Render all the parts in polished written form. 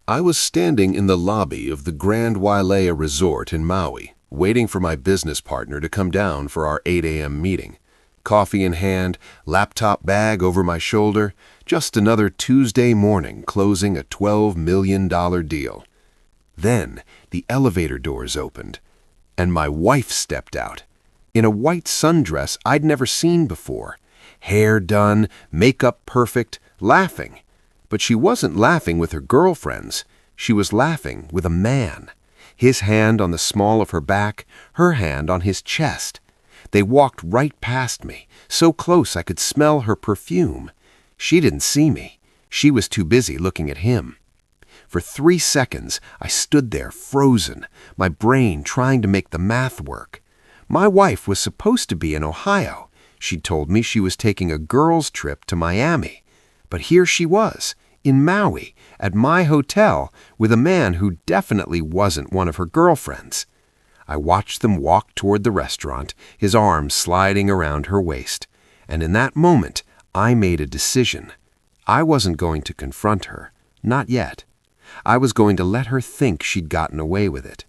I was standing in the lobby of the Grand Wailea Resort in Maui, waiting for my business partner to come down for our 8 a.m. meeting. Coffee in hand, laptop bag over my shoulder, just another Tuesday morning closing a $12 million deal. Then the elevator doors opened, and my wife stepped out, in a white sundress I'd never seen before, hair done, makeup perfect, laughing. But she wasn't laughing with her girlfriends. She was laughing with a man, his hand on the small of her back, her hand on his chest. They walked right past me, so close I could smell her perfume. She didn't see me. She was too busy looking at him. For 3 seconds, I stood there frozen, my brain trying to make the math work. My wife was supposed to be in Ohio. She'd told me she was taking a girls' trip to Miami. But here she was, in Maui, at my hotel, with a man who definitely wasn't one of her girlfriends. I watched them walk toward the restaurant, his arms sliding around her waist. And in that moment, I made a decision. I wasn't going to confront her, not yet. I was going to let her think she'd gotten away with it.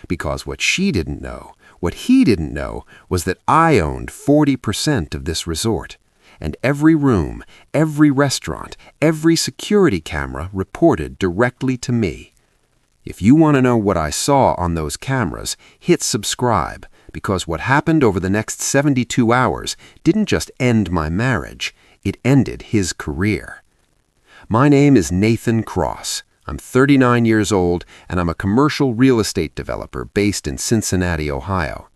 Because what she didn't know, what he didn't know, was that I owned 40% of this resort. And every room, every restaurant, every security camera reported directly to me. If you want to know what I saw on those cameras, hit subscribe, because what happened over the next 72 hours didn't just end my marriage, it ended his career. My name is Nathan Cross. I'm 39 years old, and I'm a commercial real estate developer based in Cincinnati, Ohio.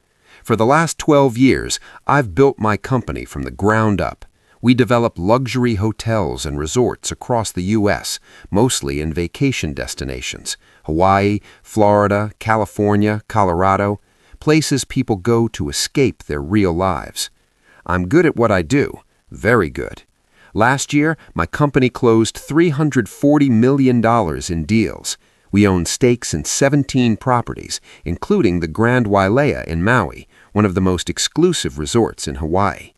For the last 12 years, I've built my company from the ground up. We develop luxury hotels and resorts across the U.S., mostly in vacation destinations: Hawaii, Florida, California, Colorado, places people go to escape their real lives. I'm good at what I do, very good. Last year, my company closed $340 million in deals. We own stakes in 17 properties, including the Grand Wailea in Maui, one of the most exclusive resorts in Hawaii.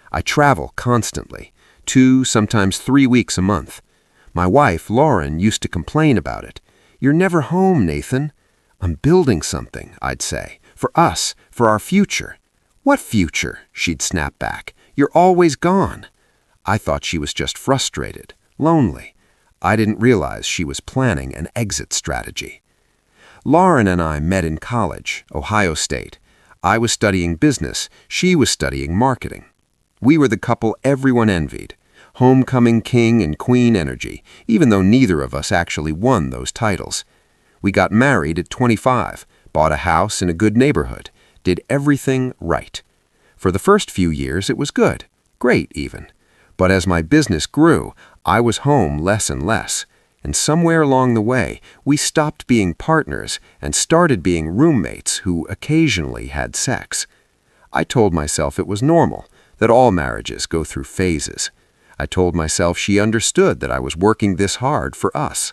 I travel constantly, 2, sometimes 3 weeks a month. My wife, Lauren, used to complain about it. "You're never home, Nathan." "I'm building something," I'd say. "For us, for our future." "What future?" she'd snap back. "You're always gone." I thought she was just frustrated, lonely. I didn't realize she was planning an exit strategy. Lauren and I met in college, Ohio State. I was studying business, she was studying marketing. We were the couple everyone envied, homecoming king and queen energy, even though neither of us actually won those titles. We got married at 25, bought a house in a good neighborhood, did everything right. For the first few years it was good, great even. But as my business grew, I was home less and less, and somewhere along the way we stopped being partners and started being roommates who occasionally had sex. I told myself it was normal, that all marriages go through phases. I told myself she understood that I was working this hard for us.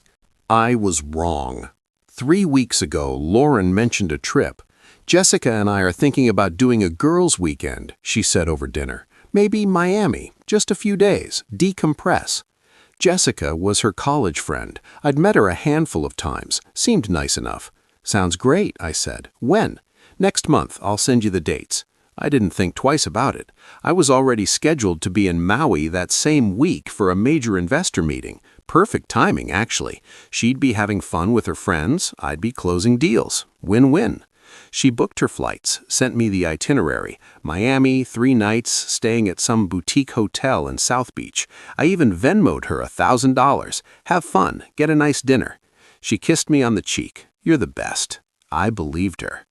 I was wrong. 3 weeks ago, Lauren mentioned a trip. "Jessica and I are thinking about doing a girls' weekend," she said over dinner. "Maybe Miami, just a few days, decompress." Jessica was her college friend. I'd met her a handful of times, seemed nice enough. "Sounds great," I said. "When?" "Next month, I'll send you the dates." I didn't think twice about it. I was already scheduled to be in Maui that same week for a major investor meeting. Perfect timing, actually. She'd be having fun with her friends, I'd be closing deals. Win-win. She booked her flights, sent me the itinerary. Miami, 3 nights, staying at some boutique hotel in South Beach. I even Venmo'd her $1,000. "Have fun, get a nice dinner." She kissed me on the cheek. "You're the best." I believed her.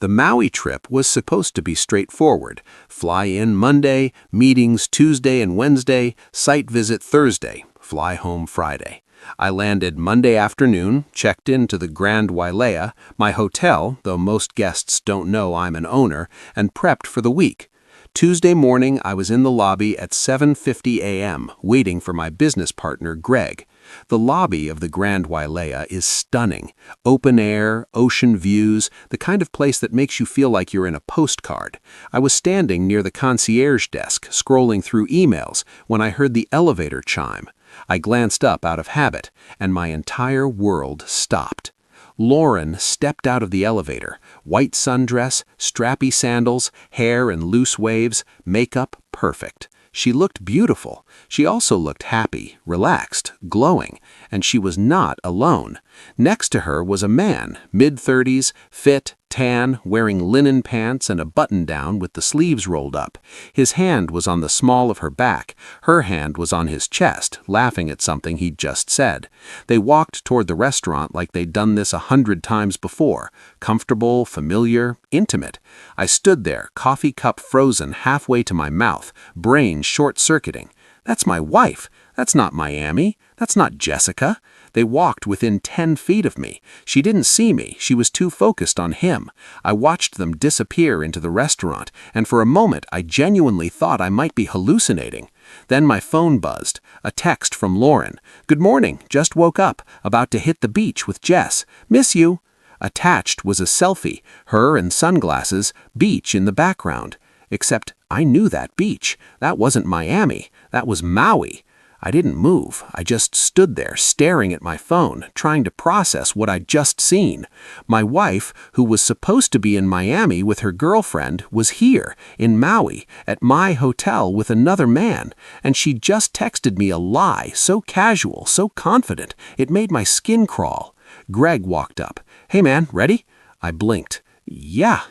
The Maui trip was supposed to be straightforward. Fly in Monday, meetings Tuesday and Wednesday, site visit Thursday, fly home Friday. I landed Monday afternoon, checked into the Grand Wailea, my hotel, though most guests don't know I'm an owner, and prepped for the week. Tuesday morning, I was in the lobby at 7:50 a.m., waiting for my business partner, Greg. The lobby of the Grand Wailea is stunning. Open air, ocean views, the kind of place that makes you feel like you're in a postcard. I was standing near the concierge desk, scrolling through emails, when I heard the elevator chime. I glanced up out of habit, and my entire world stopped. Lauren stepped out of the elevator, white sundress, strappy sandals, hair in loose waves, makeup perfect. She looked beautiful. She also looked happy, relaxed, glowing, and she was not alone. Next to her was a man, mid-30s, fit, tan, wearing linen pants and a button-down with the sleeves rolled up. His hand was on the small of her back. Her hand was on his chest, laughing at something he'd just said. They walked toward the restaurant like they'd done this 100 times before, comfortable, familiar, intimate. I stood there, coffee cup frozen halfway to my mouth, brain short-circuiting. That's my wife. That's not Miami. That's not Jessica. They walked within 10 feet of me. She didn't see me. She was too focused on him. I watched them disappear into the restaurant, and for a moment I genuinely thought I might be hallucinating. Then my phone buzzed. A text from Lauren. "Good morning. Just woke up. About to hit the beach with Jess. Miss you." Attached was a selfie, her in sunglasses, beach in the background. Except I knew that beach. That wasn't Miami. That was Maui. I didn't move. I just stood there staring at my phone, trying to process what I'd just seen. My wife, who was supposed to be in Miami with her girlfriend, was here, in Maui, at my hotel with another man, and she just texted me a lie, so casual, so confident, it made my skin crawl. Greg walked up. "Hey man, ready?" I blinked. Yeah,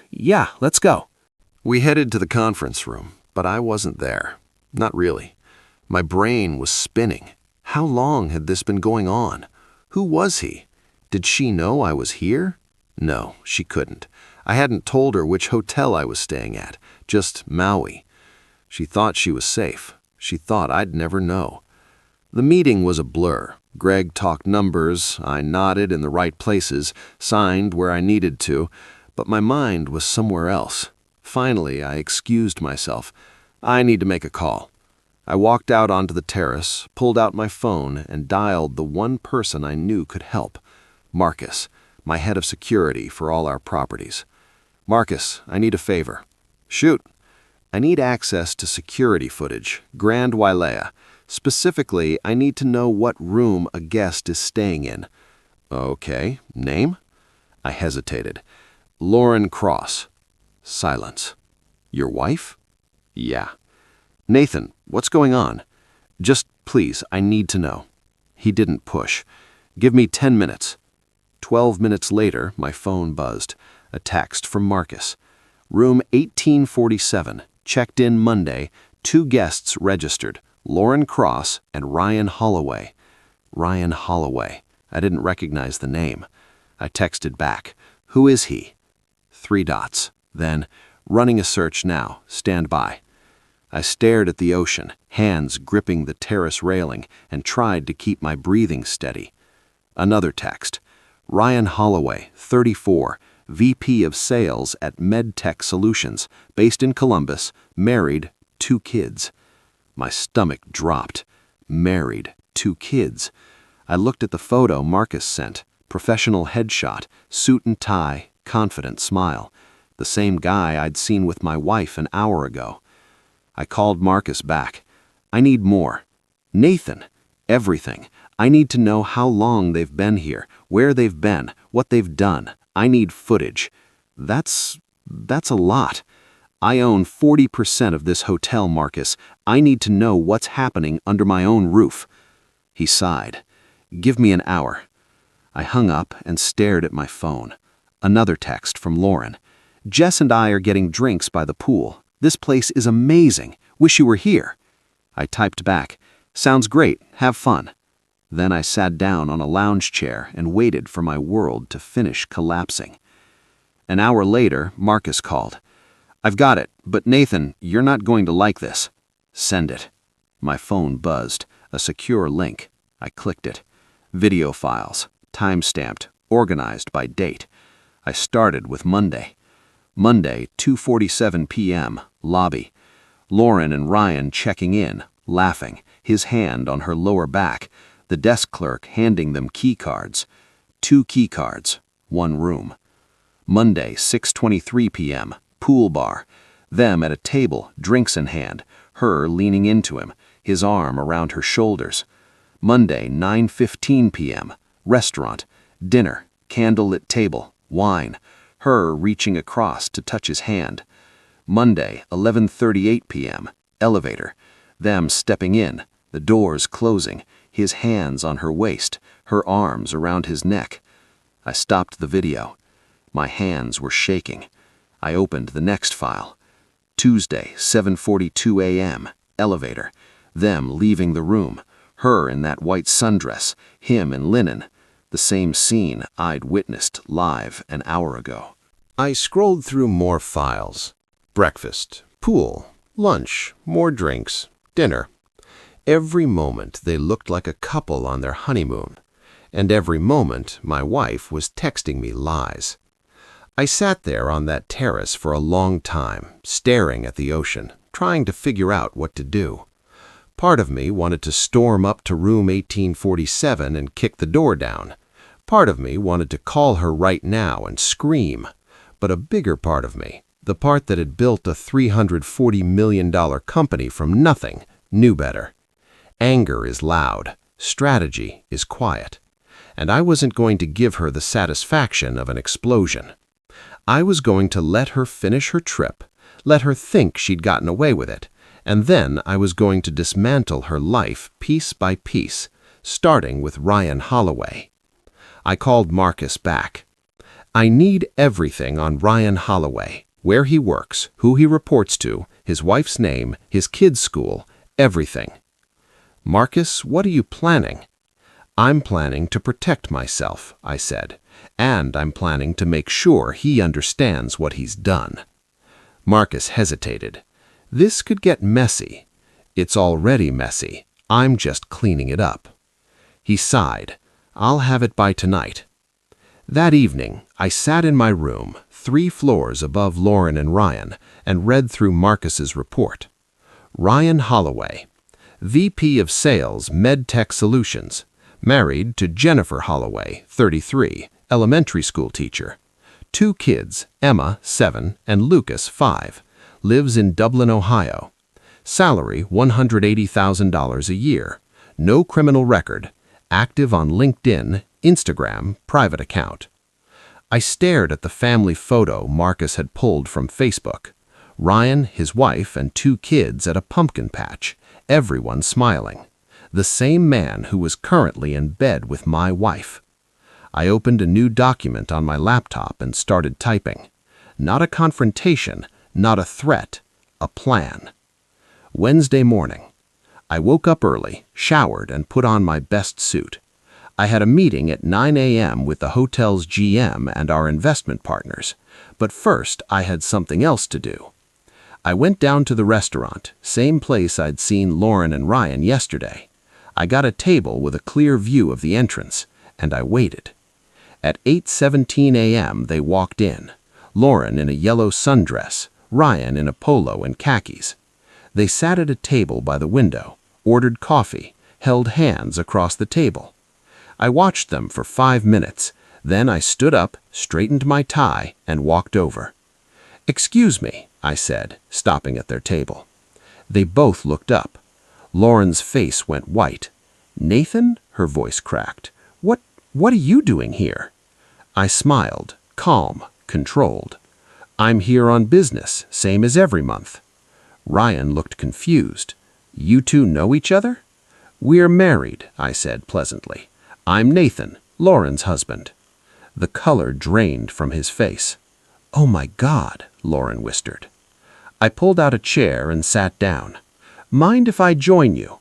let's go." We headed to the conference room, but I wasn't there. Not really. My brain was spinning. How long had this been going on? Who was he? Did she know I was here? No, she couldn't. I hadn't told her which hotel I was staying at, just Maui. She thought she was safe. She thought I'd never know. The meeting was a blur. Greg talked numbers, I nodded in the right places, signed where I needed to, but my mind was somewhere else. Finally, I excused myself. I need to make a call. I walked out onto the terrace, pulled out my phone, and dialed the one person I knew could help. Marcus, my head of security for all our properties. "Marcus, I need a favor." "Shoot." "I need access to security footage, Grand Wailea. Specifically, I need to know what room a guest is staying in." "Okay, name?" I hesitated. "Lauren Cross." Silence. "Your wife?" "Yeah." "Nathan, what's going on?" "Just, please, I need to know." He didn't push. "Give me 10 minutes. 12 minutes later, my phone buzzed. A text from Marcus. "Room 1847, checked in Monday, 2 guests registered, Lauren Cross and Ryan Holloway." Ryan Holloway. I didn't recognize the name. I texted back. "Who is he?" 3 dots. Then, "Running a search now. Stand by." I stared at the ocean, hands gripping the terrace railing, and tried to keep my breathing steady. Another text. "Ryan Holloway, 34, VP of Sales at MedTech Solutions, based in Columbus, married, 2 kids." My stomach dropped. Married, 2 kids. I looked at the photo Marcus sent. Professional headshot, suit and tie, confident smile. The same guy I'd seen with my wife an hour ago. I called Marcus back. "I need more." "Nathan, everything. I need to know how long they've been here, where they've been, what they've done. I need footage." That's a lot. "I own 40% of this hotel, Marcus. I need to know what's happening under my own roof." He sighed. "Give me an hour." I hung up and stared at my phone. Another text from Lauren. "Jess and I are getting drinks by the pool. This place is amazing. Wish you were here." I typed back, "Sounds great. Have fun." Then I sat down on a lounge chair and waited for my world to finish collapsing. An hour later, Marcus called. "I've got it, but Nathan, you're not going to like this." "Send it." My phone buzzed. A secure link. I clicked it. Video files. Time-stamped. Organized by date. I started with Monday. Monday, 2:47 p.m., lobby. Lauren and Ryan checking in, laughing, his hand on her lower back, the desk clerk handing them key cards. 2 key cards, 1 room. Monday, 6:23 p.m., pool bar. Them at a table, drinks in hand, her leaning into him, his arm around her shoulders. Monday, 9:15 p.m., restaurant, dinner, candlelit table, wine, her reaching across to touch his hand. Monday, 11:38 p.m., elevator, them stepping in, the doors closing, his hands on her waist, her arms around his neck. I stopped the video. My hands were shaking. I opened the next file. Tuesday, 7:42 a.m., elevator, them leaving the room, her in that white sundress, him in linen, the same scene I'd witnessed live an hour ago. I scrolled through more files. Breakfast, pool, lunch, more drinks, dinner. Every moment they looked like a couple on their honeymoon, and every moment my wife was texting me lies. I sat there on that terrace for a long time, staring at the ocean, trying to figure out what to do. Part of me wanted to storm up to room 1847 and kick the door down. Part of me wanted to call her right now and scream. But a bigger part of me, the part that had built a $340 million company from nothing, knew better. Anger is loud, strategy is quiet, and I wasn't going to give her the satisfaction of an explosion. I was going to let her finish her trip, let her think she'd gotten away with it, and then I was going to dismantle her life piece by piece, starting with Ryan Holloway. I called Marcus back. I need everything on Ryan Holloway, where he works, who he reports to, his wife's name, his kids' school, everything. Marcus, what are you planning? I'm planning to protect myself, I said, and I'm planning to make sure he understands what he's done. Marcus hesitated. This could get messy. It's already messy. I'm just cleaning it up. He sighed. I'll have it by tonight. That evening, I sat in my room, 3 floors above Lauren and Ryan, and read through Marcus's report. Ryan Holloway, VP of Sales, MedTech Solutions, married to Jennifer Holloway, 33, elementary school teacher. 2 kids, Emma, 7, and Lucas, 5. Lives in Dublin, Ohio. Salary, $180,000 a year. No criminal record. Active on LinkedIn, Instagram, private account. I stared at the family photo Marcus had pulled from Facebook. Ryan, his wife, and 2 kids at a pumpkin patch, everyone smiling. The same man who was currently in bed with my wife. I opened a new document on my laptop and started typing. Not a confrontation, not a threat, a plan. Wednesday morning. I woke up early, showered, and put on my best suit. I had a meeting at 9 a.m. with the hotel's GM and our investment partners, but first I had something else to do. I went down to the restaurant, same place I'd seen Lauren and Ryan yesterday. I got a table with a clear view of the entrance, and I waited. At 8:17 a.m. they walked in, Lauren in a yellow sundress, Ryan in a polo and khakis. They sat at a table by the window, ordered coffee, held hands across the table. I watched them for 5 minutes, then I stood up, straightened my tie, and walked over. "Excuse me," I said, stopping at their table. They both looked up. Lauren's face went white. "Nathan?" her voice cracked. What are you doing here?" I smiled, calm, controlled. "I'm here on business, same as every month." Ryan looked confused. "You 2 know each other?" "We're married," I said pleasantly. "I'm Nathan, Lauren's husband." The color drained from his face. "Oh my God," Lauren whispered. I pulled out a chair and sat down. "Mind if I join you?"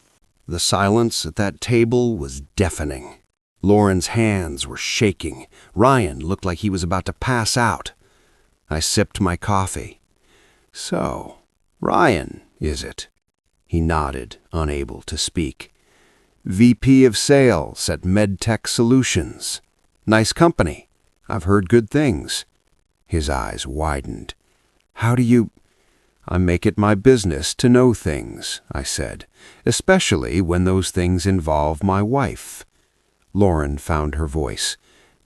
The silence at that table was deafening. Lauren's hands were shaking. Ryan looked like he was about to pass out. I sipped my coffee. "So, Ryan, is it?" He nodded, unable to speak. "VP of Sales at MedTech Solutions. Nice company. I've heard good things." His eyes widened. "How do you—" "I make it my business to know things," I said, "especially when those things involve my wife." Lauren found her voice.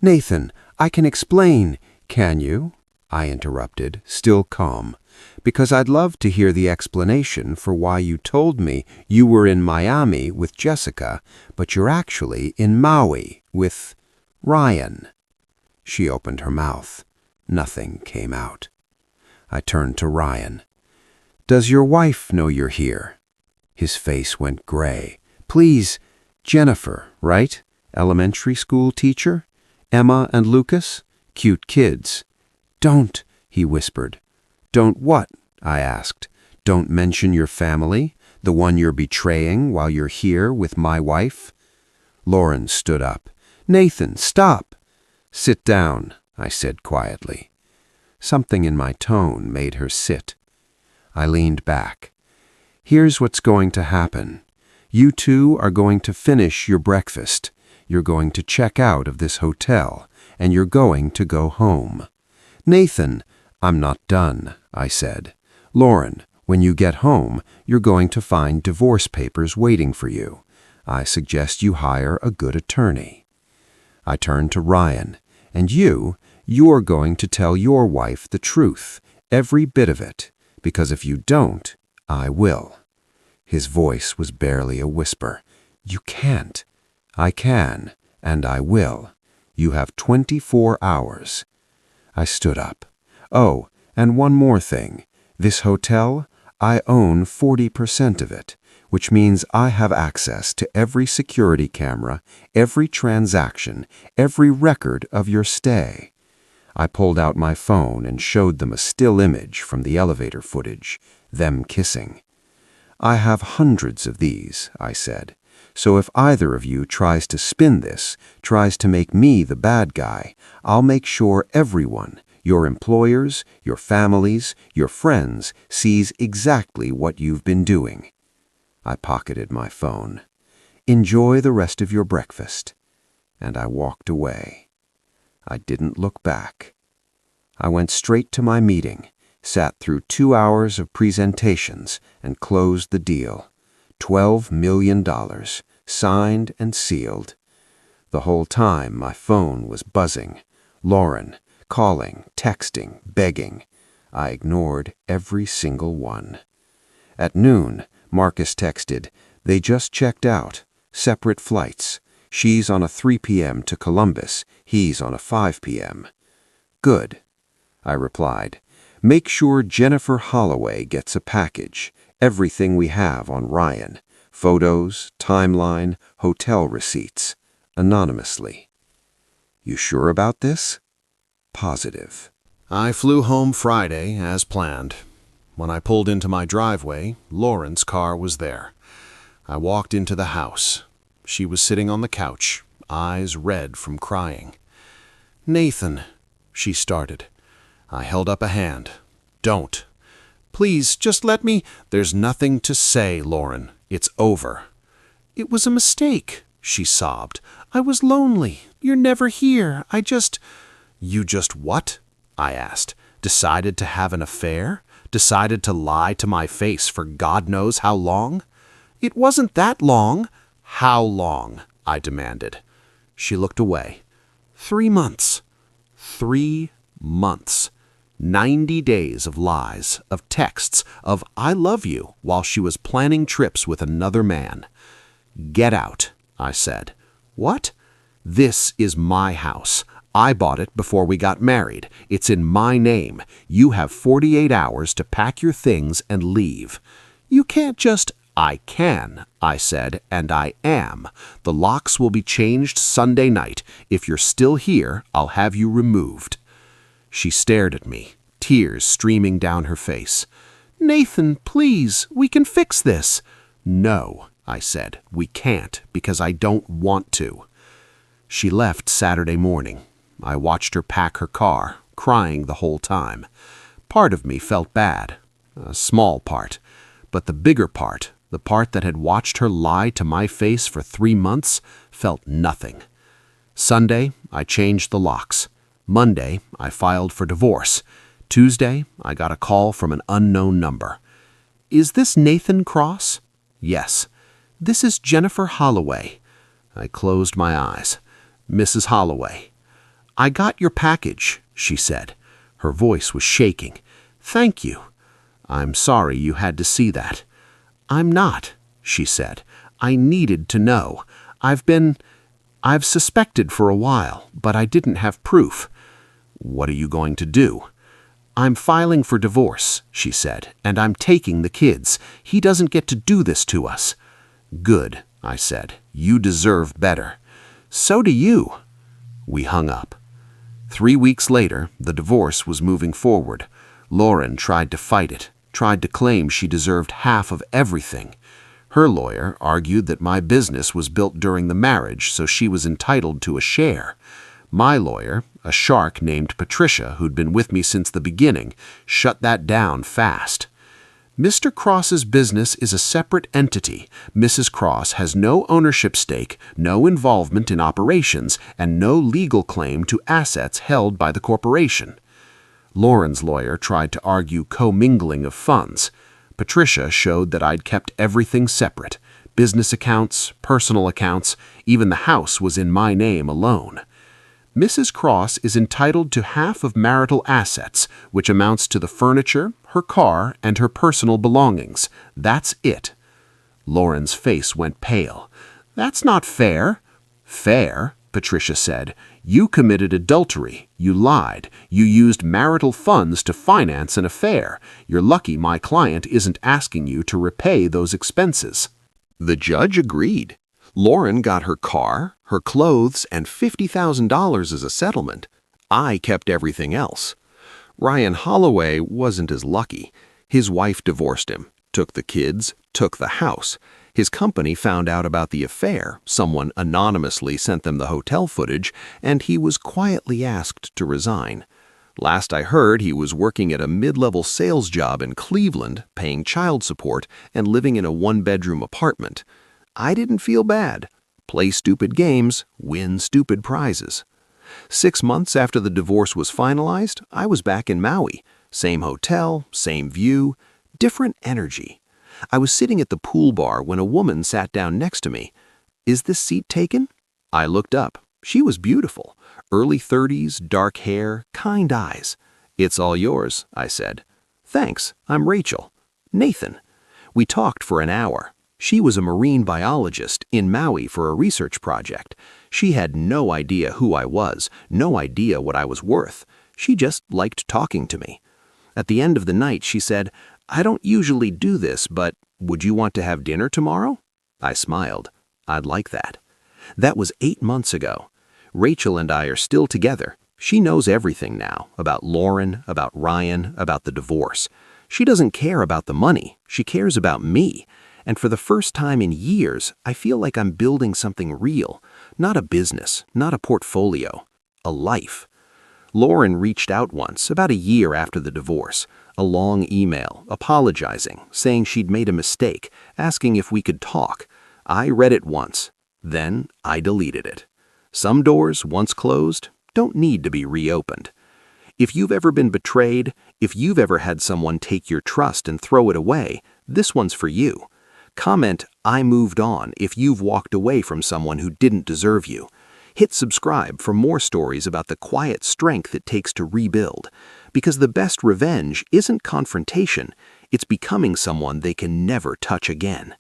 "Nathan, I can explain." "Can you?" I interrupted, still calm. because I'd love to hear the explanation for why you told me you were in Miami with Jessica, but you're actually in Maui with Ryan." She opened her mouth. Nothing came out. I turned to Ryan. "Does your wife know you're here?" His face went gray. "Please, Jennifer, right? Elementary school teacher? Emma and Lucas? Cute kids." "Don't," he whispered. "Don't what?" I asked. "Don't mention your family, the one you're betraying while you're here with my wife?" Lauren stood up. "Nathan, stop!" "Sit down," I said quietly. Something in my tone made her sit. I leaned back. "Here's what's going to happen. You two are going to finish your breakfast. You're going to check out of this hotel, and you're going to go home." "Nathan," "I'm not done," I said. "Lauren, when you get home, you're going to find divorce papers waiting for you. I suggest you hire a good attorney." I turned to Ryan. "And you're going to tell your wife the truth, every bit of it, because if you don't, I will." His voice was barely a whisper. "You can't." "I can, and I will. You have 24 hours. I stood up. "Oh, and one more thing. This hotel, I own 40% of it, which means I have access to every security camera, every transaction, every record of your stay." I pulled out my phone and showed them a still image from the elevator footage, them kissing. "I have hundreds of these," I said. "So if either of you tries to spin this, tries to make me the bad guy, I'll make sure everyone, your employers, your families, your friends, sees exactly what you've been doing." I pocketed my phone. "Enjoy the rest of your breakfast." And I walked away. I didn't look back. I went straight to my meeting, sat through 2 hours of presentations, and closed the deal. $12 million, signed and sealed. The whole time my phone was buzzing. Lauren, calling, texting, begging. I ignored every single one. At noon, Marcus texted, "They just checked out. Separate flights. She's on a 3 p.m. to Columbus. He's on a 5 p.m. "Good," I replied. "Make sure Jennifer Holloway gets a package. Everything we have on Ryan. Photos, timeline, hotel receipts. Anonymously." "You sure about this?" "Positive." I flew home Friday, as planned. When I pulled into my driveway, Lauren's car was there. I walked into the house. She was sitting on the couch, eyes red from crying. "Nathan," she started. I held up a hand. "Don't. Please, just let me—" "There's nothing to say, Lauren. It's over." "It was a mistake," she sobbed. "I was lonely. You're never here. You just what?" I asked. "Decided to have an affair? Decided to lie to my face for God knows how long?" "It wasn't that long." "How long?" I demanded. She looked away. 3 months. 3 months. 90 days of lies, of texts, of "I love you," while she was planning trips with another man. "Get out," I said. "What?" "This is my house. I bought it before we got married. It's in my name. You have 48 hours to pack your things and leave." "You can't just—" "I can," I said, "and I am. The locks will be changed Sunday night. If you're still here, I'll have you removed." She stared at me, tears streaming down her face. "Nathan, please, we can fix this." "No," I said, "we can't, because I don't want to." She left Saturday morning. I watched her pack her car, crying the whole time. Part of me felt bad, a small part, but the bigger part, the part that had watched her lie to my face for 3 months, felt nothing. Sunday, I changed the locks. Monday, I filed for divorce. Tuesday, I got a call from an unknown number. "Is this Nathan Cross?" "Yes." "This is Jennifer Holloway." I closed my eyes. "Mrs. Holloway." "I got your package," she said. Her voice was shaking. "Thank you." "I'm sorry you had to see that." "I'm not," she said. "I needed to know. I've suspected for a while, but I didn't have proof." "What are you going to do?" "I'm filing for divorce," she said, "and I'm taking the kids. He doesn't get to do this to us." "Good," I said. "You deserve better." "So do you." We hung up. 3 weeks later, the divorce was moving forward. Lauren tried to fight it, tried to claim she deserved half of everything. Her lawyer argued that my business was built during the marriage, so she was entitled to a share. My lawyer, a shark named Patricia, who'd been with me since the beginning, shut that down fast. Mr. Cross's business is a separate entity. Mrs. Cross has no ownership stake, no involvement in operations, and no legal claim to assets held by the corporation. Lauren's lawyer tried to argue commingling of funds. Patricia showed that I'd kept everything separate. Business accounts, personal accounts, even the house was in my name alone. Mrs. Cross is entitled to half of marital assets, which amounts to the furniture, her car, and her personal belongings. That's it. Lauren's face went pale. "That's not fair." "Fair," Patricia said. "You committed adultery. You lied. You used marital funds to finance an affair. You're lucky my client isn't asking you to repay those expenses." The judge agreed. Lauren got her car, her clothes, and $50,000 as a settlement. I kept everything else. Ryan Holloway wasn't as lucky. His wife divorced him, took the kids, took the house. His company found out about the affair. Someone anonymously sent them the hotel footage, and he was quietly asked to resign. Last I heard, he was working at a mid-level sales job in Cleveland, paying child support, and living in a one-bedroom apartment. I didn't feel bad. Play stupid games, win stupid prizes. 6 months after the divorce was finalized, I was back in Maui. Same hotel, same view, different energy. I was sitting at the pool bar when a woman sat down next to me. "Is this seat taken?" I looked up. She was beautiful. Early 30s, dark hair, kind eyes. "It's all yours," I said. "Thanks, I'm Rachel." "Nathan." We talked for an hour. She was a marine biologist in Maui for a research project. She had no idea who I was, no idea what I was worth. She just liked talking to me. At the end of the night, she said, "I don't usually do this, but would you want to have dinner tomorrow?" I smiled. "I'd like that." That was 8 months ago. Rachel and I are still together. She knows everything now, about Lauren, about Ryan, about the divorce. She doesn't care about the money. She cares about me. And for the first time in years, I feel like I'm building something real. Not a business, not a portfolio, a life. Lauren reached out once, about a year after the divorce. A long email, apologizing, saying she'd made a mistake, asking if we could talk. I read it once. Then I deleted it. Some doors, once closed, don't need to be reopened. If you've ever been betrayed, if you've ever had someone take your trust and throw it away, this one's for you. Comment, "I moved on," if you've walked away from someone who didn't deserve you. Hit subscribe for more stories about the quiet strength it takes to rebuild. Because the best revenge isn't confrontation, it's becoming someone they can never touch again.